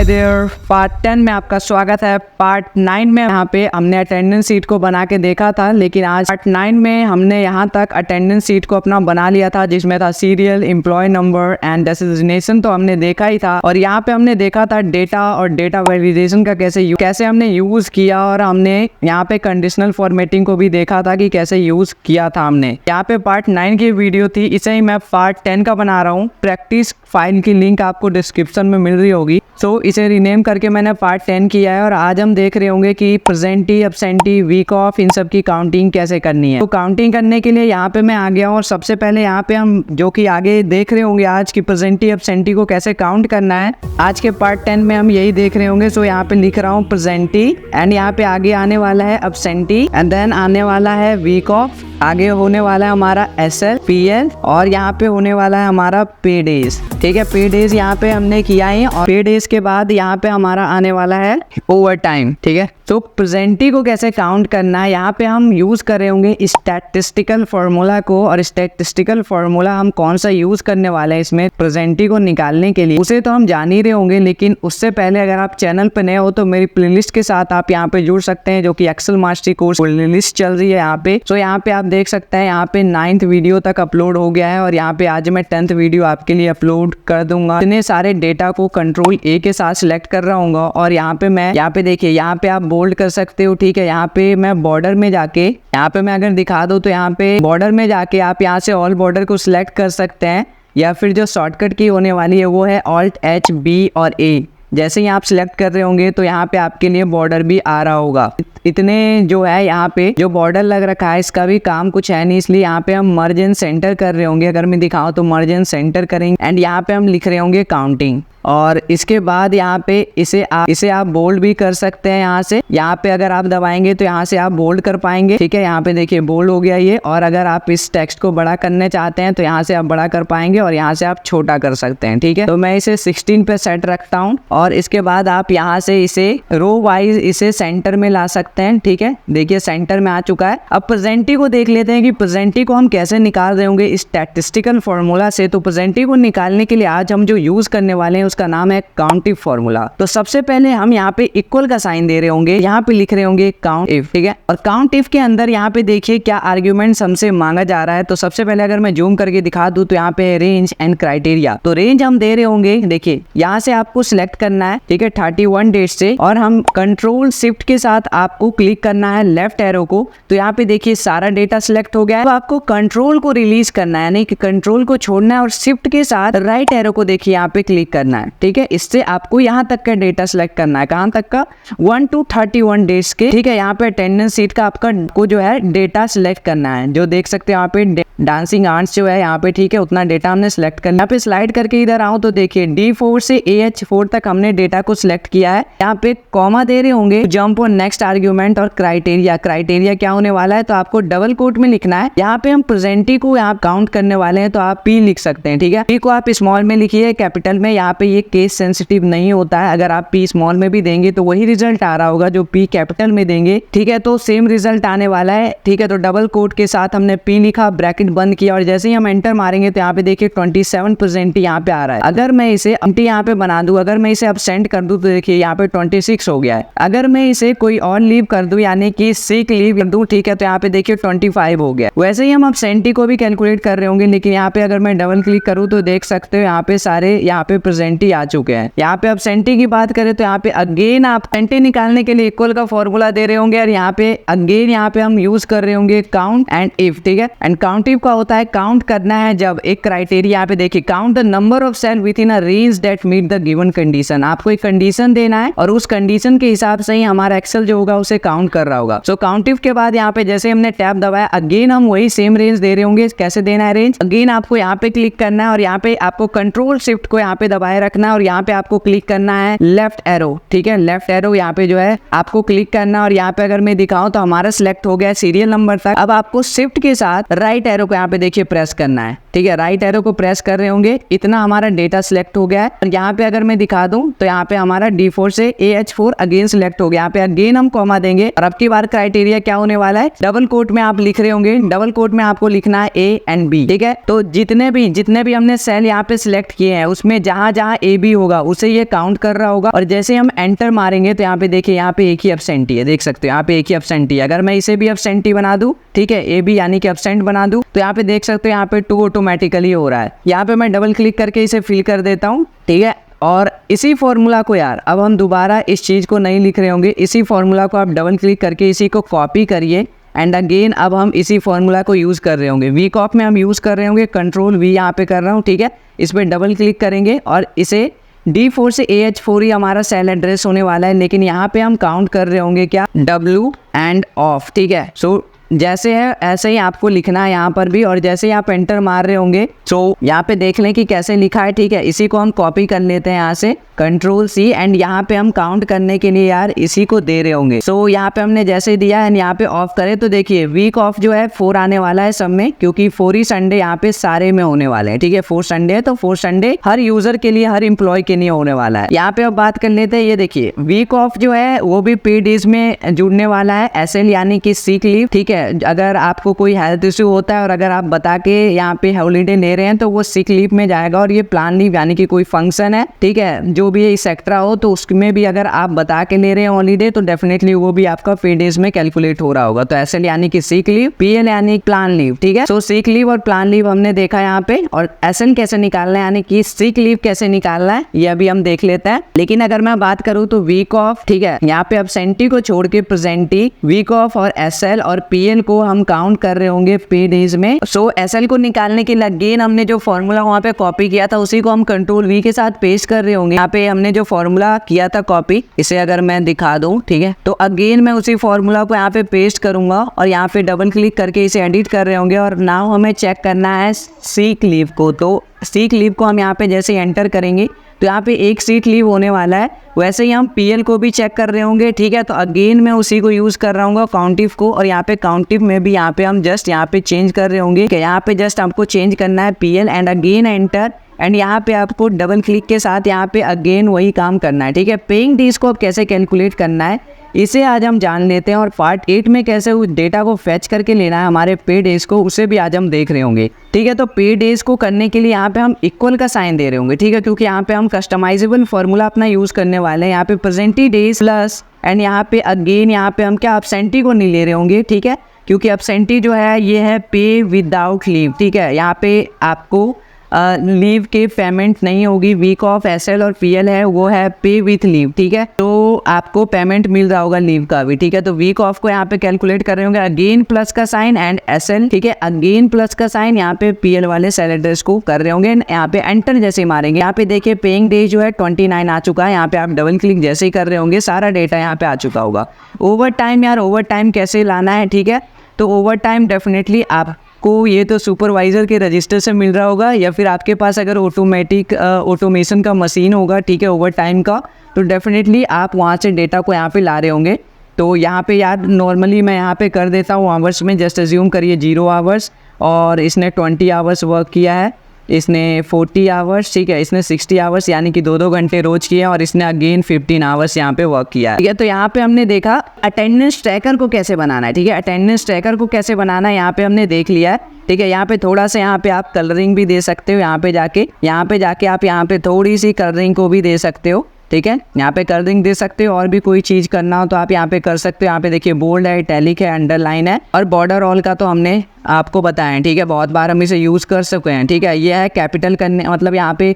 Hi there, part 10 में आपका स्वागत है। पार्ट 9 में यहाँ पे हमने अटेंडेंस शीट को बना के देखा था, लेकिन आज पार्ट 9 में हमने यहाँ तक अटेंडेंस शीट को अपना बना लिया था, जिसमें था serial, employee number and designation तो हमने देखा ही था। और यहाँ पे हमने देखा था डेटा और डेटा वेरिफिकेशन का कैसे हमने यूज किया, और हमने यहाँ पे कंडीशनल फॉर्मेटिंग को भी देखा था कि कैसे यूज किया था हमने। यहाँ पे पार्ट 9 की वीडियो थी, इसे ही मैं पार्ट 10 का बना रहा हूँ। प्रैक्टिस फाइल की लिंक आपको डिस्क्रिप्शन में मिल रही होगी, तो इसे रीनेम करके मैंने पार्ट 10 किया है। और आज हम देख रहे होंगे कि प्रेजेंटी, एब्सेंटी, वीक ऑफ, इन सब की काउंटिंग कैसे करनी है। तो काउंटिंग करने के लिए यहाँ पे मैं आ गया हूँ, और सबसे पहले यहाँ पे हम जो कि आगे देख रहे होंगे आज की प्रेजेंटी, एब्सेंटी को कैसे काउंट करना है, आज के पार्ट 10 में हम यही देख रहे होंगे। सो यहाँ पे लिख रहा हूँ प्रेजेंटी, एंड यहाँ पे आगे आने वाला है एब्सेंटी, एंड देन आने वाला है वीक ऑफ, आगे होने वाला है हमारा SL, PL, और यहाँ पे होने वाला है हमारा पे डेज। ठीक है, पे डेज यहाँ पे हमने किया है, और पे डेज के बाद यहाँ पे हमारा आने वाला है ओवर टाइम। ठीक है, तो प्रेजेंटी को कैसे काउंट करना है, यहाँ पे हम यूज कर रहे होंगे स्टैटिस्टिकल फार्मूला को। और स्टैटिस्टिकल फार्मूला हम कौन सा यूज करने वाले हैं इसमें प्रेजेंटी को निकालने के लिए, उसे तो हम जान ही रहे होंगे। लेकिन उससे पहले अगर आप चैनल पे नए हो तो मेरी प्लेलिस्ट के साथ आप यहाँ पे जुड़ सकते हैं, जो कि एक्सेल मास्टरी कोर्स प्लेलिस्ट चल रही है यहाँ पे। तो यहाँ पे आप देख सकते हैं, यहाँ पे 9th वीडियो तक अपलोड हो गया है, और यहाँ पे आज मैं 10th वीडियो आपके लिए अपलोड कर दूंगा। इतने सारे डेटा को कंट्रोल A के साथ सिलेक्ट कर रहा हूँ, और यहाँ पे मैं देखिए, यहाँ पे आप बोल्ड कर सकते हो। ठीक है, यहाँ पे मैं बॉर्डर में जाके, यहाँ पे मैं अगर दिखा दूँ तो यहाँ पे बॉर्डर में जाके आप यहाँ से ऑल बॉर्डर को सिलेक्ट कर सकते हैं, या फिर जो शॉर्टकट की होने वाली है वो है Alt H, B और A। जैसे ही आप सिलेक्ट कर रहे होंगे तो यहाँ पे आपके लिए बॉर्डर भी आ रहा होगा। इतने जो है यहाँ पे जो बॉर्डर लग रखा है, इसका भी काम कुछ है नहीं, इसलिए यहाँ पे हम मर्ज एंड सेंटर कर रहे होंगे। अगर मैं दिखाऊं तो मर्ज एंड सेंटर करेंगे, एंड यहाँ पे हम लिख रहे होंगे काउंटिंग। और इसके बाद यहाँ पे इसे आप बोल्ड भी कर सकते हैं। यहाँ पे अगर आप दबाएंगे तो यहाँ से आप बोल्ड कर पाएंगे। ठीक है, यहाँ पे देखिए बोल्ड हो गया ये। और अगर आप इस टेक्स्ट को बड़ा करने चाहते हैं तो यहाँ से आप बड़ा कर पाएंगे, और यहाँ से आप छोटा कर सकते हैं। ठीक है, तो मैं इसे 16 पे सेट रखता हूँ, और इसके बाद आप यहाँ से इसे रो वाइज इसे सेंटर में ला सकते हैं। ठीक है, देखिए सेंटर में आ चुका है। अब प्रेजेंटी को देख लेते हैं कि प्रेजेंटी को हम कैसे निकाल रहे होंगे स्टैटिस्टिकल फॉर्मूला से। तो प्रेजेंटी को निकालने के लिए आज हम जो यूज करने वाले हैं उसका नाम है काउंट इफ फॉर्मूला। तो सबसे पहले हम यहाँ पे इक्वल का साइन दे रहे होंगे, यहाँ पे लिख रहे होंगे काउंट इफ। ठीक है, और काउंट इफ के अंदर यहाँ पे देखिए क्या आर्ग्यूमेंट्स हमसे मांगा जा रहा है। तो सबसे पहले अगर मैं जूम करके दिखा दूं तो यहाँ पे रेंज एंड क्राइटेरिया। तो रेंज हम दे रहे होंगे, देखिए यहाँ से आपको सिलेक्ट करना है। ठीक है, 31 डेट से, और हम कंट्रोल शिफ्ट के साथ आपको क्लिक करना है लेफ्ट एरो को। तो यहाँ पे देखिए सारा डेटा सिलेक्ट हो गया है। तो आपको कंट्रोल को रिलीज करना है, यानी कि कंट्रोल को छोड़ना है, और शिफ्ट के साथ राइट एरो को देखिए यहाँ पे क्लिक करना है। ठीक है, इससे आपको यहाँ तक का डेटा सिलेक्ट करना है। कहाँ तक का? 1 to 31 डेज के। ठीक है, यहाँ पे अटेंडेंस शीट का आपको जो है डेटा सिलेक्ट करना है, जो देख सकते हैं यहाँ पे डांसिंग आर्ट्स जो है यहाँ पे। ठीक है, उतना डेटा हमने सिलेक्ट करना। यहाँ पे स्लाइड करके इधर आऊँ तो देखिए D4 से AH4 तक हमने डेटा को सिलेक्ट किया है। यहाँ पे कॉमा दे रहे होंगे, जंप और नेक्स्ट आर्ग्यूमेंट और क्राइटेरिया क्या होने वाला है, तो आपको डबल कोट में लिखना है। यहाँ पे हम प्रेजेंटी को यहाँ काउंट करने वाले हैं, तो आप P लिख सकते हैं। ठीक है, P को आप स्मॉल में लिखिए, कैपिटल में। यहाँ पे ये केस सेंसिटिव नहीं होता है, अगर आप P स्मॉल में भी देंगे तो वही रिजल्ट आ रहा होगा जो P कैपिटल में देंगे। ठीक है, तो सेम रिजल्ट आने वाला है। ठीक है, तो डबल कोट के साथ हमने P लिखा, ब्रैकेट बंद किया, और जैसे ही हम एंटर मारेंगे तो यहाँ पे देखिए 27% यहाँ पे आ रहा है। अगर मैं इसे यहाँ पे बना दूं, अगर मैं इसे अब्सेंट कर दूं तो देखिए यहाँ पे 26 हो गया है। अगर मैं इसे कोई और लीव कर दूं, यानी कि सिक लीव कर दूं, ठीक है, तो यहाँ पे देखिए 25 हो गया। वैसे ही हम अब्सेंटी को भी कैलकुलेट कर रहे होंगे, लेकिन यहाँ पे अगर मैं डबल क्लिक करूँ तो देख सकते हो यहाँ पे सारे यहाँ पे प्रेजेंटी आ चुके हैं। यहाँ पे अब्सेंटी की बात करें तो यहाँ पे अगेन आप एंटी निकालने के लिए इक्वल का फॉर्मूला दे रहे होंगे, और यहाँ पे अगेन यहाँ पे हम यूज कर रहे होंगे काउंट एंड इफ। ठीक है, एंड काउंट इफ का होता है काउंट करना है जब एक क्राइटेरिया, यहाँ पे देखिए count the number of cell within a range that meet the given condition. आपको एक कंडीशन देना है, और उस कंडीशन के हिसाब से ही हमारा एक्सेल जो होगा उसे काउंट कर रहा होगा। सो काउंट इफ के बाद यहाँ पे जैसे हमने टैब दबाया, अगेन हम वही सेम रेंज दे रहे होंगे। कैसे देना है रेंज? अगेन आपको यहाँ पे क्लिक करना है, और यहाँ पे आपको कंट्रोल शिफ्ट को यहाँ पे दबाए रखना है, और यहाँ पे आपको क्लिक करना है लेफ्ट एरो। ठीक है, लेफ्ट एरो यहाँ पे जो है आपको क्लिक करना, और यहाँ पे अगर मैं दिखाऊं तो हमारा सिलेक्ट हो गया सीरियल नंबर तक। अब आपको शिफ्ट के साथ राइट एरो को यहाँ पे देखिए प्रेस करना है। ठीक है, राइट एरो को प्रेस कर रहे होंगे, इतना हमारा डेटा सिलेक्ट हो गया है। और यहाँ पे अगर मैं दिखा दूं तो यहाँ पे हमारा D4 से AH4 अगेन सिलेक्ट हो गया। यहाँ पे अगेन हम कॉमा देंगे, और अब की बार क्राइटेरिया क्या होने वाला है, डबल कोट में आप लिख रहे होंगे, डबल कोट में आपको लिखना है A एंड B। ठीक है, तो जितने भी हमने सेल यहाँ पे सिलेक्ट किए हैं उसमें जहां ए बी होगा उसे ये काउंट कर रहा होगा। और जैसे हम एंटर मारेंगे तो यहाँ पे देखिए यहाँ पे एक ही एब्सेंटी है, देख सकते हो यहाँ पे एक ही एब्सेंटी है। अगर मैं इसे भी एब्सेंटी बना दूं, ठीक है, ए बी यानी कि एब्सेंट बना दूं, तो यहाँ पे देख सकते हो यहाँ पे 2 ऑटोमेटिकली हो रहा है। यहाँ पे मैं डबल क्लिक करके इसे फिल कर देता हूँ, ठीक है। और इसी फॉर्मूला को यार अब हम दोबारा इस चीज़ को नहीं लिख रहे होंगे, इसी फॉर्मूला को आप डबल क्लिक करके इसी को कॉपी करिए एंड अगेन अब हम इसी फॉर्मूला को यूज़ कर रहे होंगे। वी कॉप में हम यूज़ कर रहे होंगे, कंट्रोल वी यहाँ पे कर रहा हूँ, ठीक है। इस पर डबल क्लिक करेंगे और इसे D4 से AH4 ही हमारा सेल एड्रेस होने वाला है, लेकिन यहाँ पे हम काउंट कर रहे होंगे क्या, W एंड ऑफ, ठीक है। सो जैसे है ऐसे ही आपको लिखना है यहाँ पर भी। और जैसे ही आप एंटर मार रहे होंगे तो यहाँ पे देख लें कि कैसे लिखा है, ठीक है। इसी को हम कॉपी कर लेते हैं यहाँ से, कंट्रोल C एंड यहाँ पे हम काउंट करने के लिए यार इसी को दे रहे होंगे। सो यहाँ पे हमने जैसे दिया एंड यहाँ पे ऑफ करे तो देखिए वीक ऑफ जो है 4 आने वाला है सब में, क्योंकि 4 ही संडे यहाँ पे सारे में होने वाले हैं, ठीक है। 4 संडे है तो 4 संडे हर यूजर के लिए, हर एम्प्लॉय के लिए होने वाला है। यहाँ पे अब बात कर लेते हैं, ये देखिए वीक ऑफ जो है वो भी पेड डेज में जुड़ने वाला है, SL यानी कि सीक लीव, ठीक है। अगर आपको कोई हेल्थ इश्यू होता है और अगर आप बता के यहाँ पे हॉलीडे ले रहे हैं तो वो सिक लीव में जाएगा। और ये प्लान लीव यानी कि कोई फंक्शन है, ठीक है, जो भी इस एक्स्ट्रा हो तो उसमें भी अगर आप बता के ले रहे हैं हॉलीडे तो डेफिनेटली वो भी आपका पेड डेज में कैलकुलेट हो रहा होगा। तो SL यानी कि सिक लीव, PL यानी प्लान लीव, ठीक है। सो सिक लीव और प्लान लीव हमने देखा यहाँ पे। और SL कैसे निकालना है यानी कि सिक लीव कैसे निकालना है ये अभी हम देख लेते हैं। लेकिन अगर मैं बात करूँ तो वीक ऑफ, ठीक है, यहाँ पे एब्सेंटी को छोड़ के प्रेजेंटी, वीक ऑफ और SL और PL को हम काउंट कर रहे होंगे पे डेज में। सो SL को निकालने के लिए अगेन हमने जो फॉर्मूला वहाँ पे कॉपी किया था उसी को हम कंट्रोल V के साथ पेस्ट कर रहे होंगे। यहाँ पे हमने जो फॉर्मूला किया था कॉपी, इसे अगर मैं दिखा दूं, ठीक है, तो अगेन मैं उसी फॉर्मूला को यहाँ पे पेस्ट करूंगा और यहाँ पे डबल क्लिक करके इसे एडिट कर रहे होंगे। और नाउ हमें चेक करना है सीक लीव को। तो सीक लीव को हम यहाँ पे जैसे एंटर करेंगे तो यहाँ पे एक सीट लीव होने वाला है। वैसे ही हम PL को भी चेक कर रहे होंगे, ठीक है। तो अगेन मैं उसी को यूज़ कर रहा हूँ काउंटिव को। और यहाँ पे काउंटिव में भी यहाँ पे हम जस्ट यहाँ पे चेंज कर रहे होंगे कि यहाँ पे जस्ट आपको चेंज करना है PL and again enter. And यहाँ पे आपको डबल क्लिक के साथ यहाँ पे अगेन वही काम करना है, ठीक है। पेइंग डेज को अब कैसे कैलकुलेट करना है इसे आज हम जान लेते हैं। और पार्ट 8 में कैसे उस डेटा को फैच करके लेना है हमारे पे डेज को, उसे भी आज हम देख रहे होंगे, ठीक है। तो पे डेज को करने के लिए यहाँ पे हम इक्वल का साइन दे रहे होंगे, ठीक है, क्योंकि यहाँ पे हम कस्टमाइजेबल फॉर्मूला अपना यूज़ करने वाले हैं। यहाँ पे प्रेजेंटी डेज प्लस एंड यहाँ पे अगेन यहाँ पे हम क्या एब्सेंटी को नहीं ले रहे होंगे, ठीक है, क्योंकि एब्सेंटी जो है ये है पे विदाउट लीव, ठीक है। यहाँ पे आपको लीव के पेमेंट नहीं होगी। वीक ऑफ SL और PL है वो है पे विथ लीव, ठीक है। तो आपको पेमेंट मिल रहा होगा लीव का भी, ठीक है। तो वीक ऑफ को यहाँ पे कैलकुलेट कर रहे होंगे, अगेन प्लस का साइन एंड SL, ठीक है, अगेन प्लस का साइन यहाँ पे PL वाले सेल एड्रेस को कर रहे होंगे। यहाँ पे एंटर जैसे मारेंगे, यहाँ पे देखिए पेइंग डे जो है 29 आ चुका है। यहाँ पे आप डबल क्लिक जैसे ही कर रहे होंगे सारा डेटा यहाँ पे आ चुका होगा। ओवर टाइम, यार ओवर टाइम कैसे लाना है, ठीक है। तो ओवर टाइम डेफिनेटली आपको ये तो सुपरवाइज़र के रजिस्टर से मिल रहा होगा, या फिर आपके पास अगर ऑटोमेशन का मशीन होगा, ठीक है, ओवर टाइम का, तो डेफिनेटली आप वहाँ से डेटा को यहाँ पे ला रहे होंगे। तो यहाँ पे यार नॉर्मली मैं यहाँ पे कर देता हूँ आवर्स में, जस्ट अज्यूम करिए 0 आवर्स और इसने 20 आवर्स वर्क किया है, इसने 40 आवर्स, ठीक है, इसने 60 आवर्स यानी कि 2-2 घंटे रोज किए हैं और इसने अगेन 15 आवर्स यहाँ पे वर्क किया है, ठीक है। तो यहाँ पे हमने देखा अटेंडेंस ट्रैकर को कैसे बनाना है, ठीक है। अटेंडेंस ट्रैकर को कैसे बनाना है यहाँ पे हमने देख लिया है, ठीक है। यहाँ पे थोड़ा सा यहाँ पे आप कलरिंग भी दे सकते हो, यहाँ पे जाके आप यहाँ पे थोड़ी सी कलरिंग को भी दे सकते हो, ठीक है। यहाँ पे कलरिंग दे सकते हो और भी कोई चीज़ करना हो तो आप यहाँ पे कर सकते हो। यहाँ पे देखिए बोल्ड है, इटैलिक है, अंडरलाइन है और बॉर्डर ऑल का तो हमने आपको बताया है, ठीक है, बहुत बार हम इसे यूज़ कर सकते हैं, ठीक है। ये है कैपिटल करने, मतलब यहाँ पे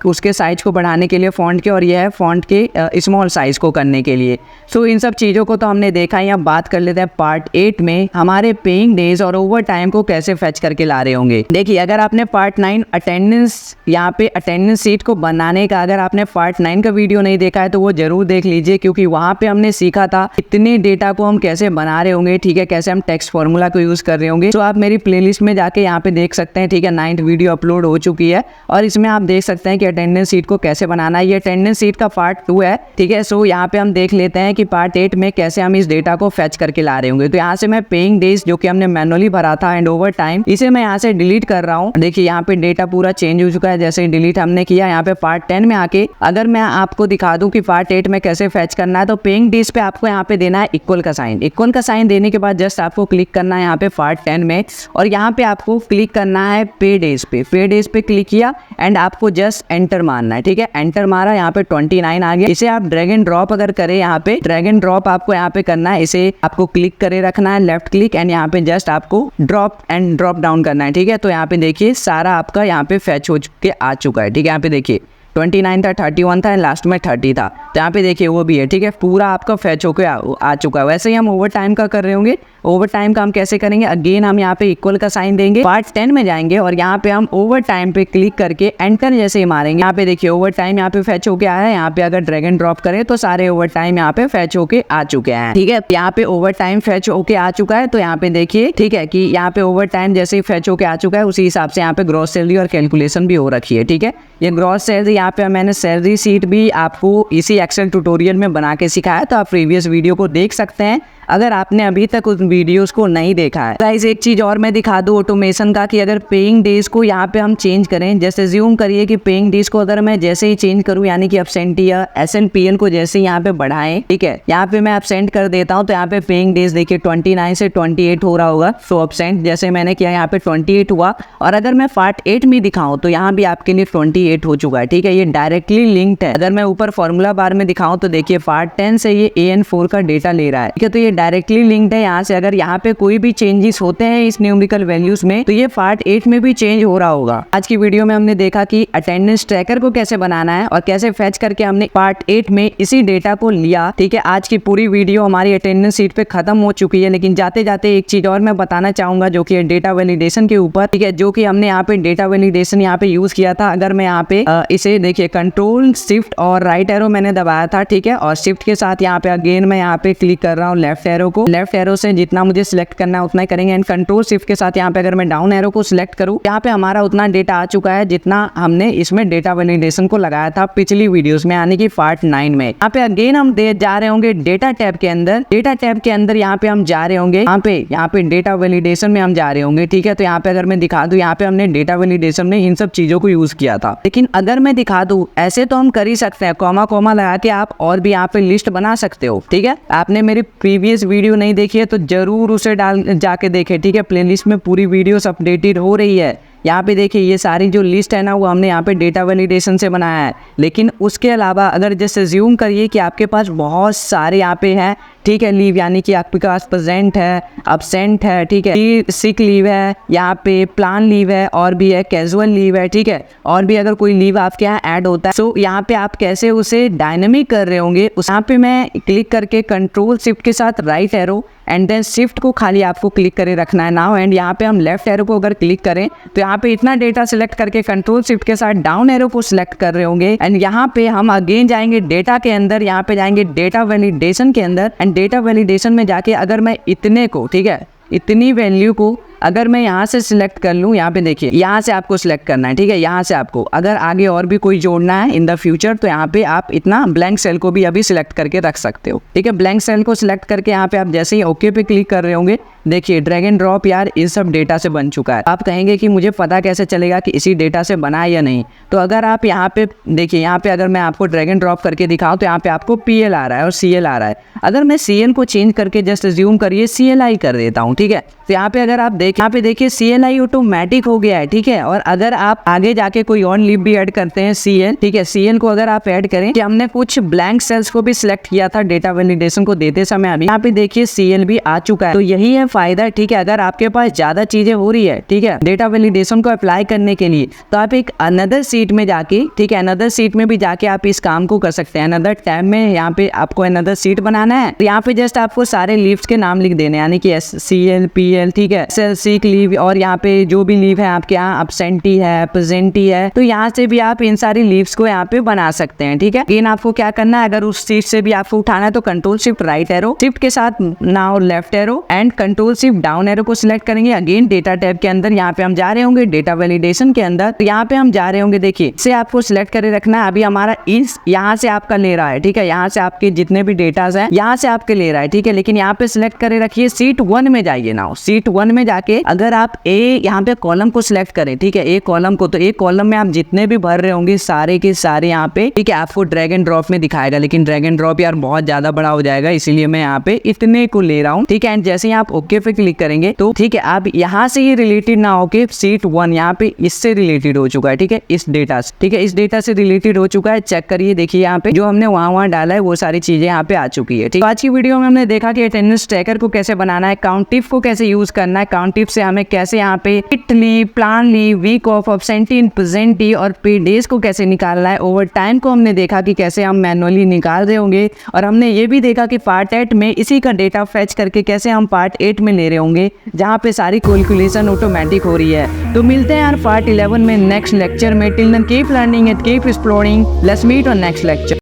उसके साइज को बढ़ाने के लिए फ़ॉन्ट के, और ये है फ़ॉन्ट के स्मॉल साइज़ को करने के लिए। सो इन सब चीज़ों को तो हमने देखा ही। अब बात कर लेते हैं पार्ट 8 में हमारे पेइंग डेज और ओवर टाइम को कैसे फैच करके ला रहे होंगे। देखिए अगर आपने पार्ट 9 अटेंडेंस, यहाँ पे अटेंडेंस सीट को बनाने का, अगर आपने पार्ट 9 का वीडियो नहीं देखा है तो वो ज़रूर देख लीजिए, क्योंकि वहाँ पर हमने सीखा था इतने डेटा को हम कैसे बना रहे होंगे, ठीक है, कैसे हम टेक्स्ट फॉर्मूला को यूज़ कर रहे होंगे। तो आप मेरी प्लेलिस्ट में जाके यहाँ पे देख सकते हैं, ठीक है, 9th वीडियो अपलोड हो चुकी है और इसमें आप देख सकते हैं कि अटेंडेंस सीट को कैसे बनाना है। ये अटेंडेंस सीट का पार्ट 2 है, ठीक है। सो यहाँ पे हम देख लेते हैं कि पार्ट 8 में कैसे हम इस डेटा को फैच करके ला रहे होंगे। तो यहाँ से मैं पेइंग डेज जो कि हमने मैनुअली भरा था एंड ओवर टाइम, इसे मैं यहाँ से डिलीट कर रहा हूँ। देखिए यहाँ पे डेटा पूरा चेंज हो चुका है जैसे ही डिलीट हमने किया। यहाँ पे पार्ट 10 में आके अगर मैं आपको दिखा दूँ कि पार्ट 8 में कैसे फैच करना है, तो पेइंग डेज पे आपको यहाँ पे देना है इक्वल का साइन। इक्वल का साइन देने के बाद जस्ट आपको क्लिक करना है यहाँ पे पार्ट 10 10 में, और यहाँ पे आपको क्लिक करना है पे डेज पे क्लिक किया एंड आपको जस्ट एंटर मारना है, ठीक है। एंटर मारा, यहाँ पे 29 आ गया। इसे आप ड्रैग एंड ड्रॉप अगर करें, यहाँ पे ड्रैग एंड ड्रॉप आपको यहाँ पे करना है, इसे आपको क्लिक करे रखना है, लेफ्ट क्लिक एंड यहाँ पे जस्ट आपको ड्रॉप एंड ड्रॉप डाउन करना है, ठीक है। तो यहाँ पे देखिए सारा आपका यहाँ पे फैच हो के आ चुका है, ठीक है। यहाँ पे देखिए 29 था, 31 था, लास्ट में 30 था, तो यहाँ पे देखिए वो भी है, ठीक है। पूरा आपका फैच होके आ चुका है। वैसे ही हम ओवर टाइम का कर रहे होंगे। ओवर टाइम का हम कैसे करेंगे, अगेन हम यहाँ पे इक्वल का साइन देंगे, पार्ट 10 में जाएंगे और यहाँ पे हम ओवर टाइम पे क्लिक करके एंटर जैसे ही मारेंगे, यहाँ पे देखिए ओवर टाइम यहाँ पे फैच होके आया है। यहाँ पे अगर ड्रैग एंड ड्रॉप करें तो सारे ओवर टाइम यहाँ पे फैच होके आ चुके हैं, ठीक है। यहाँ पे ओवर टाइम फैच होके आ चुका है, तो यहाँ पे देखिए, ठीक है, कि यहाँ पे ओवर टाइम जैसे ही फैच होके आ चुका है, उसी हिसाब से यहाँ पे ग्रॉस सैलरी और कैलकुलेशन भी हो रखी है, ठीक है। ये ग्रॉस सैलरी यहाँ पे मैंने सैलरी सीट भी आपको इसी एक्सेल ट्यूटोरियल में बना के सिखाया, तो आप प्रीवियस वीडियो को देख सकते हैं अगर आपने अभी तक उस वीडियोस को नहीं देखा है। गाइस एक चीज और मैं दिखा दूं ऑटोमेशन का, कि अगर पेइंग डेज को यहाँ पे हम चेंज करें, जैसे ज्यूम करिए कि पेइंग डेज को अगर मैं जैसे ही चेंज करूं, यानी कि एब्सेंटी या SNPN को जैसे ही यहाँ पे बढ़ाएं, ठीक है, यहाँ पे मैं एब्सेंट कर देता हूँ, तो यहाँ पे पेइंग डेज देखिए 29 से 28 हो रहा होगा। सो एब्सेंट जैसे मैंने किया यहाँ पे 28 हुआ, और अगर मैं पार्ट 8 में दिखाऊं तो यहाँ भी आपके लिए 28 हो चुका है, ठीक है। ये डायरेक्टली लिंक्ड है। अगर मैं ऊपर फॉर्मूला बार में दिखाऊं तो देखिए पार्ट 10 से ये AN4 का डेटा ले रहा है, ठीक है। तो ये डायरेक्टली लिंक्ड है यहाँ से। अगर यहाँ पे कोई भी चेंजेस होते हैं इस न्यूमेरिकल वैल्यूज में, तो ये पार्ट 8 में भी चेंज हो रहा होगा। आज की वीडियो में हमने देखा कि अटेंडेंस ट्रैकर को कैसे बनाना है और कैसे फैच करके हमने पार्ट 8 में इसी डेटा को लिया, ठीक है। आज की पूरी वीडियो हमारी अटेंडेंस सीट पे खत्म हो चुकी है, लेकिन जाते जाते एक चीज और मैं बताना चाहूंगा, जो कि डेटा वैलिडेशन के ऊपर, ठीक है, जो कि हमने यहाँ पे डेटा वैलिडेशन यहाँ पे यूज किया था। अगर मैं यहाँ पे इसे देखिए कंट्रोल शिफ्ट और राइट एरो मैंने दबाया था, ठीक है, और शिफ्ट के साथ यहाँ पे अगेन मैं यहाँ पे क्लिक कर रहा हूँ लेफ्ट एरो को, लेफ्ट एरो से जितना मुझे सिलेक्ट करना है उतना ही करेंगे। एंड कंट्रोल शिफ्ट के साथ यहाँ पे अगर मैं डाउन एरो को सिलेक्ट करूँ, यहाँ पे हमारा उतना डेटा आ चुका है जितना हमने इसमें डेटा वैलिडेशन को लगाया था पिछली वीडियोस में, यानी कि पार्ट 9 में। यहाँ पे अगेन हम जा रहे होंगे डेटा टैब के अंदर, डेटा टैब के अंदर यहाँ पे हम जा रहे होंगे, यहाँ पे डेटा वैलिडेशन में हम जा रहे होंगे, ठीक है। तो यहाँ पे अगर मैं दिखा दूं, यहाँ पे हमने डेटा वैलिडेशन में इन सब चीजों को यूज किया था। लेकिन अगर मैं दिखा दूं, ऐसे तो हम कर ही सकते हैं, कॉमा कॉमा लगा के आप और भी यहाँ पे लिस्ट बना सकते हो, ठीक है। आपने मेरी प्रीवियस वीडियो नहीं देखी है तो जरूर उसे जाके देखें, ठीक है। प्लेलिस्ट में पूरी वीडियोस अपडेटेड हो रही है। यहाँ पे देखिए ये सारी जो लिस्ट है ना, वो हमने यहाँ पे डेटा वैलिडेशन से बनाया है। लेकिन उसके अलावा अगर जैसे ज्यूम करिए कि आपके पास बहुत सारे यहाँ पे हैं, ठीक है, लीव, यानी कि आपके पास प्रेजेंट है, अब्सेंट है, ठीक है, सिक लीव है, यहाँ पे प्लान लीव है, और भी है कैजुअल लीव है, ठीक है, और भी अगर कोई लीव आपके यहाँ ऐड होता है, सो यहाँ पे आप कैसे उसे डायनेमिक कर रहे होंगे, उस यहाँ पे मैं क्लिक करके कंट्रोल शिफ्ट के साथ right arrow and then shift को खाली आपको क्लिक करे रखना है नाउ। एंड यहाँ पे हम लेफ्ट एरो को अगर क्लिक करें तो यहाँ पे इतना डेटा सिलेक्ट करके कंट्रोल शिफ्ट के साथ डाउन एरो को सिलेक्ट कर रहे होंगे। एंड यहाँ पे हम अगेन जाएंगे डेटा के अंदर, यहाँ पे जाएंगे डेटा वैलिडेशन के अंदर। एंड डेटा वैलिडेशन में जाके अगर मैं इतने को, ठीक है, इतनी वैल्यू को अगर मैं यहाँ से सिलेक्ट कर लूँ, यहाँ पे देखिए यहाँ से आपको सिलेक्ट करना है, ठीक है। यहाँ से आपको अगर आगे और भी कोई जोड़ना है इन द फ्यूचर, तो यहाँ पे आप इतना ब्लैंक सेल को भी अभी सिलेक्ट करके रख सकते हो, ठीक है। ब्लैंक सेल को सिलेक्ट करके यहाँ पे आप जैसे ही ओके पे क्लिक कर रहे होंगे, देखिए ड्रैग एंड ड्रॉप यार इस सब डेटा से बन चुका है। आप कहेंगे कि मुझे पता कैसे चलेगा कि इसी डेटा से बना है या नहीं, तो अगर आप यहाँ पे देखिए, यहाँ पे अगर मैं आपको ड्रैग एंड ड्रॉप करके दिखाऊँ तो यहाँ पे आपको PL आ रहा है और CL आ रहा है। अगर मैं CL को चेंज करके जस्ट ज्यूम करिए CLI कर देता हूँ, ठीक है, तो यहाँ पे अगर आप यहाँ पे देखिए CLI ऑटोमेटिक हो गया है, ठीक है। और अगर आप आगे जाके कोई और लीव भी ऐड करते हैं CL, ठीक है, CL को अगर आप ऐड करें कि हमने कुछ ब्लैंक सेल्स को भी सिलेक्ट किया था डेटा वैलिडेशन को देते समय, अभी यहाँ पे देखिए CL भी आ चुका है। तो यही है फायदा, ठीक है। अगर आपके पास ज्यादा चीजें हो रही है, ठीक है, डेटा वैलिडेशन को अप्लाई करने के लिए, तो आप एक अनदर सीट में जाके, ठीक है, अनदर सीट में भी जाके आप इस काम को कर सकते हैं। अनदर टैब में यहाँ पे आपको अनदर सीट बनाना है, तो यहाँ पे जस्ट आपको सारे लीव्स के नाम लिख देने, यानी कि CL PL, ठीक है, सिक लीव, और यहाँ पे जो भी लीव है आपके यहाँ, अब्सेंटी है, प्रेजेंटी है, तो यहाँ से भी आप इन सारी लीव्स को यहाँ पे बना सकते हैं, ठीक है। लेकिन आपको क्या करना है, अगर उस सीट से भी आपको उठाना है तो control shift right arrow, shift के साथ now left arrow and control shift down arrow को सिलेक्ट करेंगे। अगेन डेटा टैब के अंदर यहाँ पे हम जा रहे होंगे डेटा वैलिडेशन के अंदर, तो यहाँ पे हम जा रहे होंगे, देखिए इसे आपको सिलेक्ट करे रखना है। अभी हमारा इस यहाँ से आपका ले रहा है, ठीक है, यहाँ से आपके जितने भी डेटाज हैं यहाँ से आपके ले रहा है, ठीक है। लेकिन यहाँ पे सिलेक्ट करे रखिए सीट 1 में जाइए, नाउ सीट 1 में जाके जाके अगर आप ए यहाँ पे कॉलम को सिलेक्ट करें, ठीक है, ए कॉलम को, तो एक कॉलम में आप जितने भी भर रहे होंगे सारे के सारे यहाँ पे, ठीक है, आपको ड्रैग एंड ड्रॉप में दिखाएगा। लेकिन ड्रैग एंड ड्रॉप यार बहुत ज्यादा बड़ा हो जाएगा, इसीलिए मैं यहाँ पे इतने को ले रहा हूँ, ठीक है। एंड जैसे ही आप ओके पे क्लिक करेंगे तो ठीक है, आप यहाँ से ही रिलेटेड ना होके सीट 1 यहाँ पे इससे रिलेटेड हो चुका है, ठीक है, इस डेटा से, ठीक है, इस डेटा से रिलेटेड हो चुका है। चेक करिए, देखिए यहाँ पे जो हमने वहां डाला है वो सारी चीजें यहाँ पे आ चुकी है, ठीक है। आज की वीडियो में हमने देखा कि अटेंडेंस ट्रैकर को कैसे बनाना है, काउंटिफ को कैसे यूज करना है, काउंटिफ से हमें कैसे यहाँ पे sick leave, plan leave, week off, absentee, presentee और पे डेज को कैसे निकालना है। ओवर टाइम को हमने देखा कि कैसे हम मैनुअली निकाल रहे होंगे, और हमने ये भी देखा कि पार्ट 8 में इसी का डेटा फेच करके कैसे हम पार्ट 8 में ले रहे होंगे, जहाँ पे सारी कैलकुलेशन ऑटोमेटिक हो रही है। तो मिलते हैं यार पार्ट 11 में नेक्स्ट लेक्चर में। Till then keep learning and keep exploring. Let's meet on next lecture.